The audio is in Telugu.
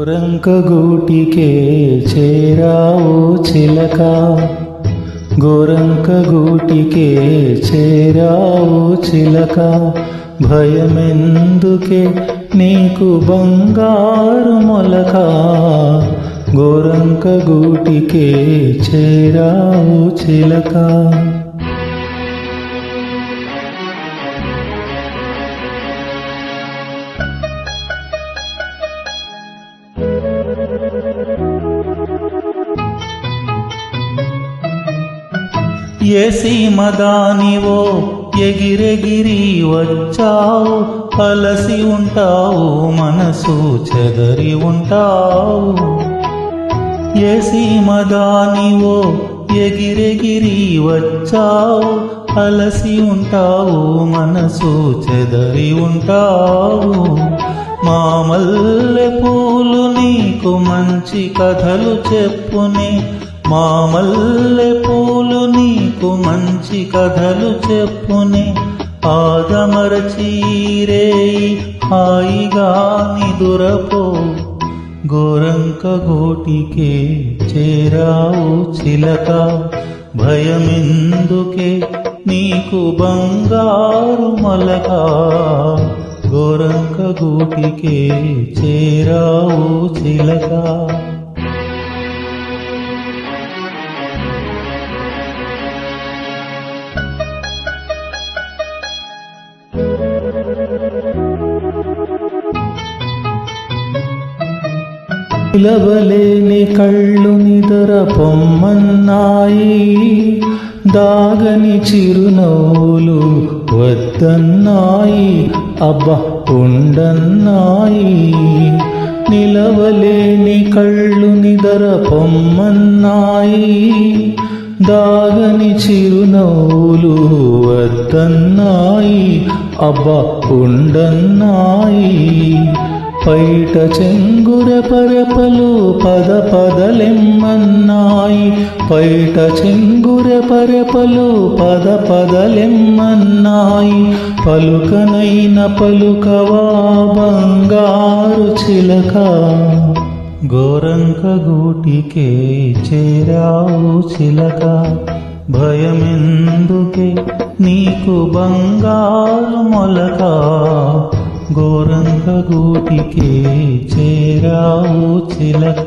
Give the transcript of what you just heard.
గోరంక గూటికే చేరావు చిలక, గోరంక గూటికే చేరావు చిలక. భయమెందుకే నీకు బంగారు మొలక, గోరంక గూటికే చేరావు చిలక. ఏ సీమదానివో ఎగిరెగిరి వచ్చావు, అలసి ఉంటావు మనసు చెదరి ఉంటావు. ఏ సీమదానివో ఎగిరెగిరి వచ్చావు, అలసి ఉంటావు మనసు చెదరి ఉంటావు. మా మల్లె పూలు నీకు మంచి కథలు చెప్పునే, మా మల్లె పూలు నీకు మంచి కథలు చెప్పునే. ఆదమరచి రేయి హాయిగా నిదురపో, గోరంక గూటికే చేరావు చిలక. భయమెందుకే నీకు బంగారు మొలక, గోరంక గూటికే చేరావు చిలక. నిలవలేని కళ్ళు నిదర పొమ్మన్నాయి, దాగని చిరునవ్వులు వద్దన్నాయి, అబ్బ ఉండన్నాయి. నిలవలేని కళ్ళు నిదర పొమ్మన్నాయి, దాగని చిరునవ్వులు వద్దన్నాయి, అబ్బ ఉండన్నాయి. పైట చెంగుర పరపలు పద పదలెమ్మన్నాయి, పైట చెంగుర పరపలు పద పదలెమ్మన్నాయి. పలుకనైన పలుకవా బంగారు చిలక, గోరంక గూటికే చేరావు చిలక. భయమెందుకే నీకు బంగారు మొలక, గోరంక గూటికే చేరావు చిలక.